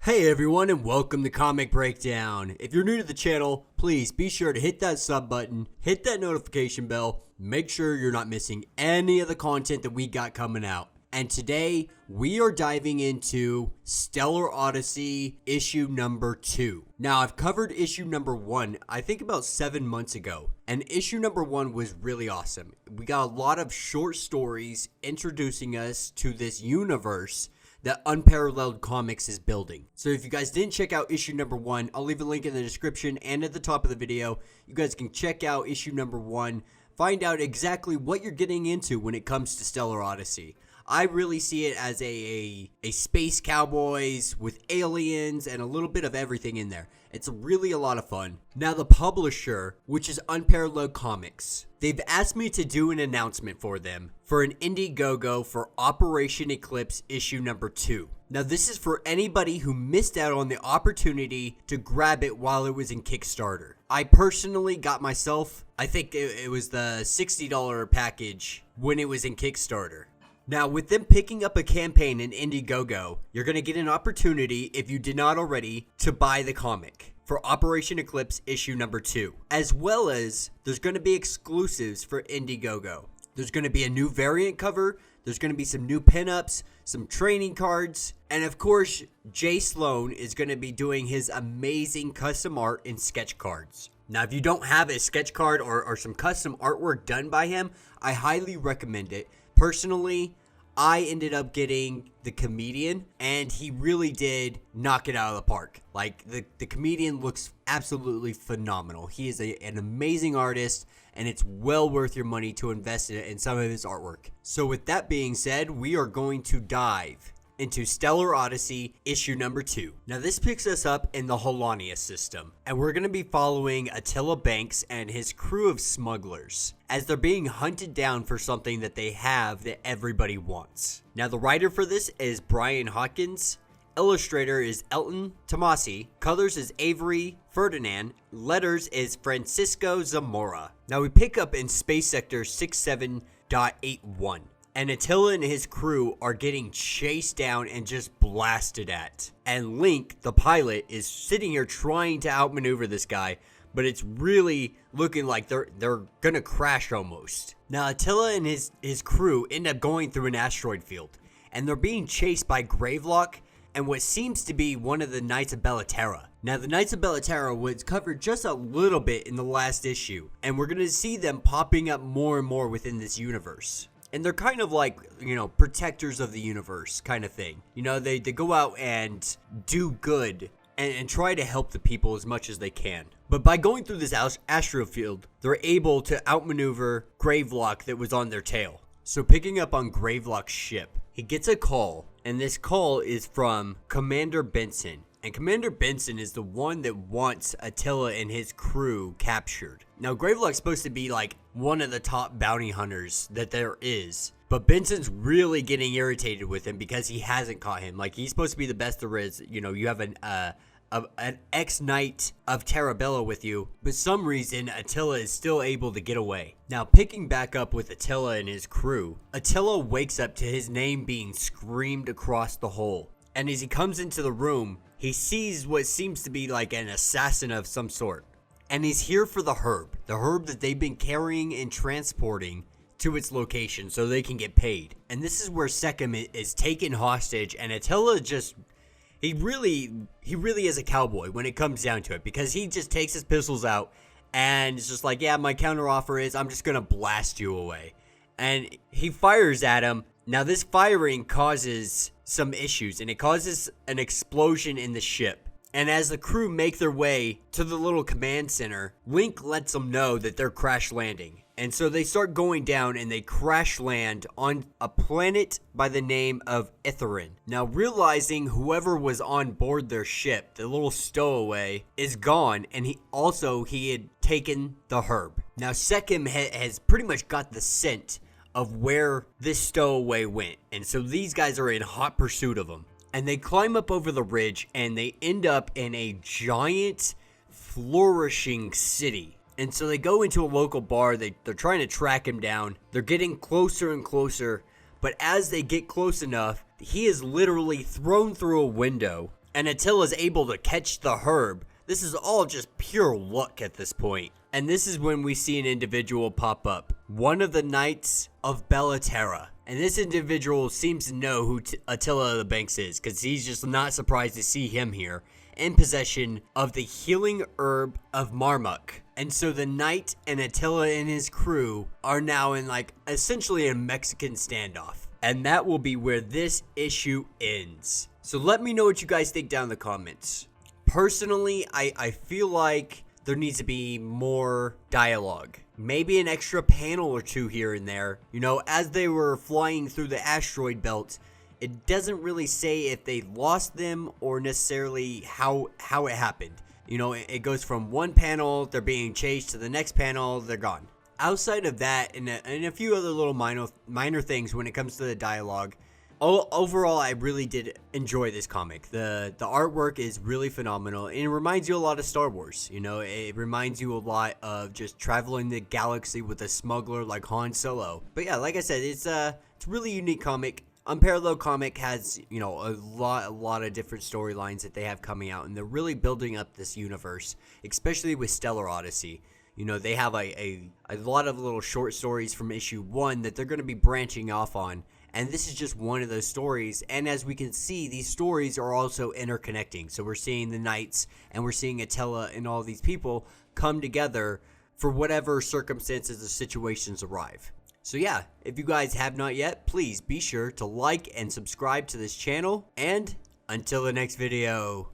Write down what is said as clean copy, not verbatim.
Hey everyone, and welcome to Comic Breakdown. If you're new to the channel, please be sure to hit that sub button, hit that notification bell, make sure you're not missing any of the content that we got coming out. And today, we are diving into Stellar Odyssey issue number 2. Now, I've covered issue number 1, I think about 7 months ago. And issue number 1 was really awesome. We got a lot of short stories introducing us to this universe that Unparalleled Comics is building. So if you guys didn't check out issue number 1, I'll leave a link in the description and at the top of the video. You guys can check out issue number 1, find out exactly what you're getting into when it comes to Stellar Odyssey. I really see it as a space cowboys with aliens and a little bit of everything in there. It's really a lot of fun. Now the publisher, which is Unparalleled Comics, they've asked me to do an announcement for them for an Indiegogo for Operation Eclipse issue number 2. Now this is for anybody who missed out on the opportunity to grab it while it was in Kickstarter. I personally got myself, I think it was the $60 package when it was in Kickstarter. Now, with them picking up a campaign in Indiegogo, you're going to get an opportunity, if you did not already, to buy the comic for Operation Eclipse issue number 2. As well as, there's going to be exclusives for Indiegogo. There's going to be a new variant cover, there's going to be some new pinups, some training cards, and of course, Jay Sloan is going to be doing his amazing custom art in sketch cards. Now, if you don't have a sketch card or some custom artwork done by him, I highly recommend it. Personally, I ended up getting the Comedian, and he really did knock it out of the park. Like, the Comedian looks absolutely phenomenal. He is an amazing artist, and it's well worth your money to invest in some of his artwork. So with that being said, we are going to dive into Stellar Odyssey issue number 2. Now this picks us up in the Holania system, and we're going to be following Attila Banks and his crew of smugglers as they're being hunted down for something that they have that everybody wants. Now the writer for this is Brian Hawkins, illustrator is Elton Tomasi, colors is Avery Ferdinand, letters is Francisco Zamora. Now we pick up in Space Sector 67.81. And Attila and his crew are getting chased down and just blasted at. And Link, the pilot, is sitting here trying to outmaneuver this guy, but it's really looking like they're gonna crash almost. Now Attila and his crew end up going through an asteroid field, and they're being chased by Gravelock and what seems to be one of the Knights of Bellaterra. Now the Knights of Bellaterra was covered just a little bit in the last issue, and we're gonna see them popping up more and more within this universe. And they're kind of like, protectors of the universe kind of thing. They go out and do good and try to help the people as much as they can. But by going through this asteroid field, they're able to outmaneuver Gravelock that was on their tail. So picking up on Gravelock's ship, he gets a call, and this call is from Commander Benson. And Commander Benson is the one that wants Attila and his crew captured. Now, Gravelock's supposed to be like one of the top bounty hunters that there is. But Benson's really getting irritated with him because he hasn't caught him. Like, he's supposed to be the best there is. You have an ex-knight of Terabella with you. But some reason, Attila is still able to get away. Now, picking back up with Attila and his crew, Attila wakes up to his name being screamed across the hole. And as he comes into the room, he sees what seems to be like an assassin of some sort. And he's here for the herb that they've been carrying and transporting to its location so they can get paid. And this is where Sekhem is taken hostage, and Attila he really is a cowboy when it comes down to it, because he just takes his pistols out and it's just like, yeah, my counteroffer is I'm just gonna blast you away. And he fires at him. Now this firing causes some issues, and it causes an explosion in the ship. And as the crew make their way to the little command center, Link lets them know that they're crash landing. And so they start going down, and they crash land on a planet by the name of Itherin. Now realizing whoever was on board their ship, the little stowaway, is gone, and he had taken the herb. Now Sekhem has pretty much got the scent of where this stowaway went, and so these guys are in hot pursuit of him. And they climb up over the ridge, and they end up in a giant, flourishing city. And so they go into a local bar, they're trying to track him down. They're getting closer and closer, but as they get close enough, he is literally thrown through a window and Attila's able to catch the herb. This is all just pure luck at this point. And this is when we see an individual pop up. One of the Knights of Bellaterra. And this individual seems to know who Attila the Banks is, because he's just not surprised to see him here, in possession of the healing herb of Marmuk. And so the knight and Attila and his crew are now in like essentially a Mexican standoff. And that will be where this issue ends. So let me know what you guys think down in the comments. Personally, I feel like there needs to be more dialogue. Maybe an extra panel or two here and there. You know, as they were flying through the asteroid belt, it doesn't really say if they lost them or necessarily how it happened. You know, it goes from one panel, they're being chased, to the next panel, they're gone. Outside of that, and a few other little minor things when it comes to the dialogue, overall, I really did enjoy this comic. The artwork is really phenomenal, and it reminds you a lot of Star Wars. You know, it reminds you a lot of just traveling the galaxy with a smuggler like Han Solo. But yeah, like I said, it's a really unique comic. Unparalleled Comic has, you know, a lot of different storylines that they have coming out, and they're really building up this universe, especially with Stellar Odyssey. You know, they have a lot of little short stories from issue 1 that they're going to be branching off on, and this is just one of those stories. And as we can see, these stories are also interconnecting. So we're seeing the Knights, and we're seeing Attila and all these people come together for whatever circumstances or situations arrive. So yeah, if you guys have not yet, please be sure to like and subscribe to this channel, and until the next video.